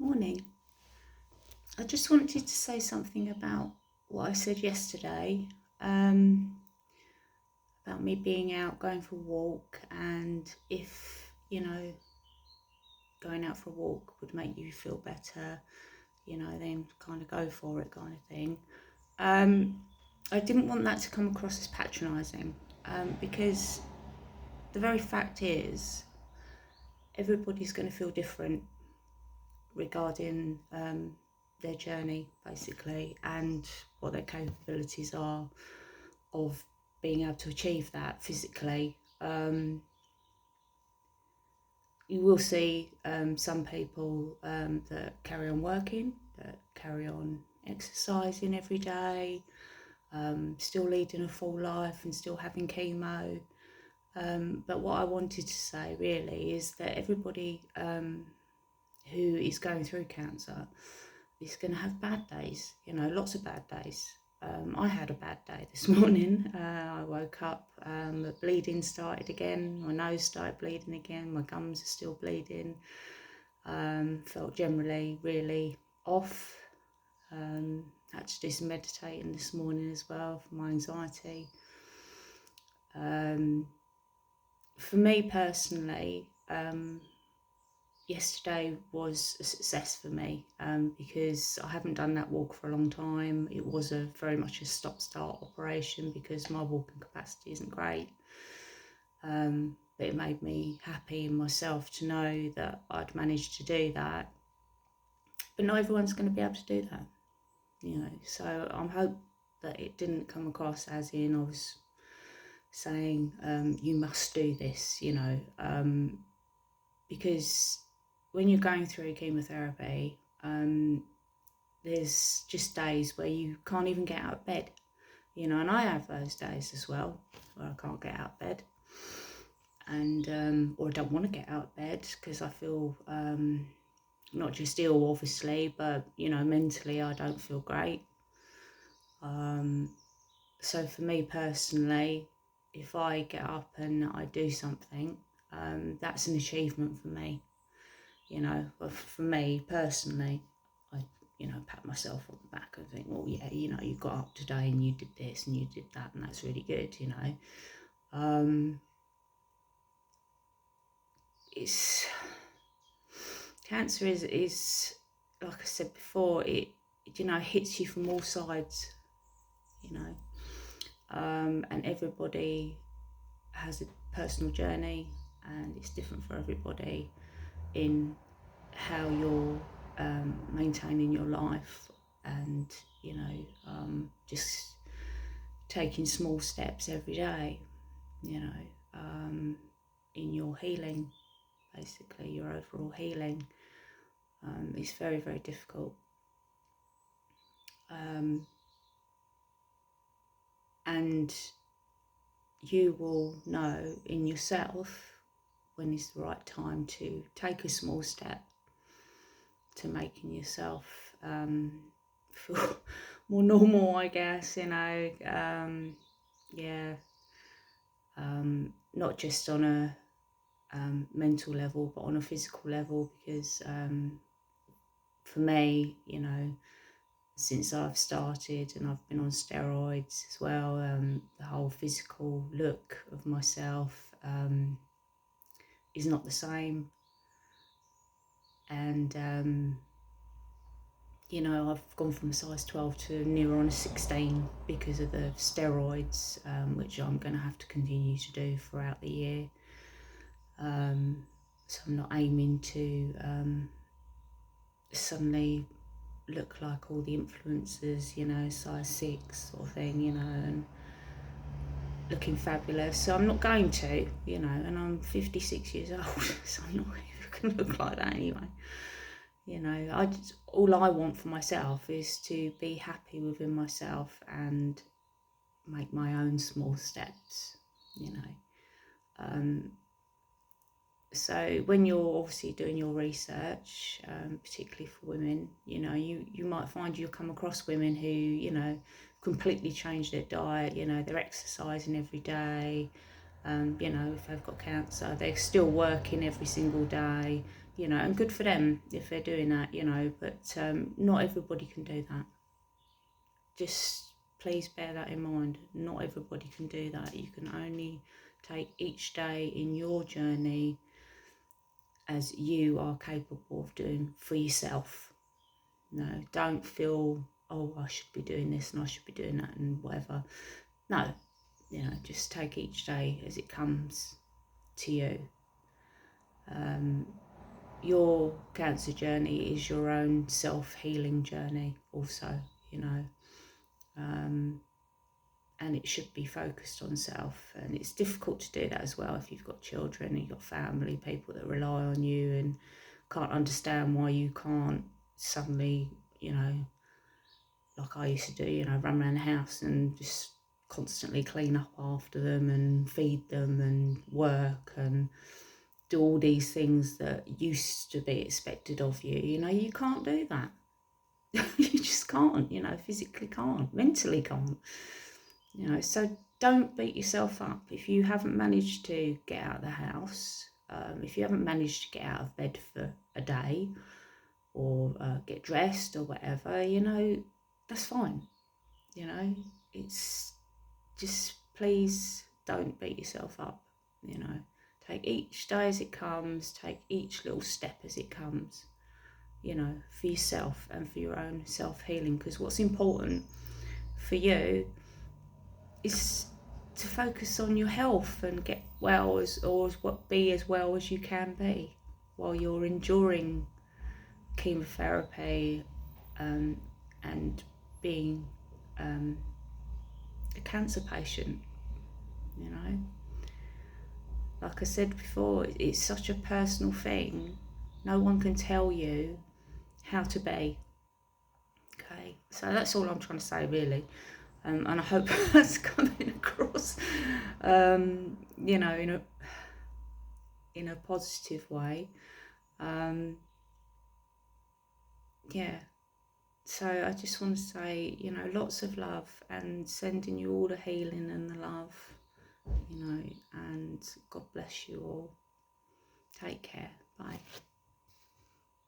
Morning. I just wanted to say something about what I said yesterday, um, about me being out going for a walk, and if, going out for a walk would make you feel better, then kind of go for it kind of thing. Um, I didn't want that to come across as patronising, because the very fact is everybody's going to feel different regarding their journey, basically, and what their capabilities are of being able to achieve that physically. You will see some people that carry on working, that carry on exercising every day, still leading a full life and still having chemo. But what I wanted to say really is that everybody who is going through cancer is going to have bad days, lots of bad days. I had a bad day this morning. I woke up, the bleeding started again, my nose started bleeding again, my gums are still bleeding. Felt generally really off. Had to do some meditating this morning as well for my anxiety. For me personally, yesterday was a success for me, because I haven't done that walk for a long time. It was very much a stop-start operation because my walking capacity isn't great, but it made me happy in myself to know that I'd managed to do that. But not everyone's going to be able to do that, so I hope that it didn't come across as in I was saying you must do this, because when you're going through chemotherapy, there's just days where you can't even get out of bed, and I have those days as well where I can't get out of bed, and or I don't want to get out of bed because I feel not just ill, obviously, but mentally I don't feel great. So for me personally, if I get up and I do something, that's an achievement for me. For me personally, I pat myself on the back and think, well, yeah, you got up today and you did this and you did that, and that's really good. It's cancer is like I said before, it hits you from all sides, and everybody has a personal journey, and it's different for everybody in how you're maintaining your life, and just taking small steps every day, in your healing, basically your overall healing. It's very, very difficult, and you will know in yourself when it's the right time to take a small step to making yourself feel more normal, I guess, not just on a mental level, but on a physical level, because for me, since I've started and I've been on steroids as well, the whole physical look of myself is not the same, and I've gone from a size 12 to near on a 16 because of the steroids, which I'm going to have to continue to do throughout the year. So I'm not aiming to suddenly look like all the influencers, size 6 sort of thing, and looking fabulous. So I'm not going to, and I'm 56 years old, so I'm not ever going to look like that anyway. All I want for myself is to be happy within myself and make my own small steps, So when you're obviously doing your research, particularly for women, you might find you'll come across women who, completely change their diet, they're exercising every day, if they've got cancer, they're still working every single day, you know, and good for them if they're doing that, you know, but not everybody can do that. Just please bear that in mind. Not everybody can do that. You can only take each day in your journey as you are capable of doing for yourself. No, don't feel, oh, I should be doing this and I should be doing that and whatever. No, you know, just take each day as it comes to you. Your cancer journey is your own self-healing journey also, you know, and it should be focused on self. And it's difficult to do that as well if you've got children and you've got family, people that rely on you and can't understand why you can't suddenly, you know, like I used to do, you know, run around the house and just constantly clean up after them and feed them and work and do all these things that used to be expected of you. You know, you can't do that. You just can't, you know, physically can't, mentally can't, you know. So don't beat yourself up if you haven't managed to get out of the house, if you haven't managed to get out of bed for a day or get dressed or whatever, you know, that's fine. You know, it's just, please don't beat yourself up, you know. Take each day as it comes, take each little step as it comes, you know, for yourself and for your own self-healing. Because what's important for you is to focus on your health and get well be as well as you can be while you're enduring chemotherapy and being a cancer patient, you know. Like I said before, it's such a personal thing. No one can tell you how to be. Okay, so that's all I'm trying to say, really. And I hope that's coming across, you know, in a positive way. Yeah. So I just want to say, you know, lots of love and sending you all the healing and the love, you know, and God bless you all. Take care. Bye.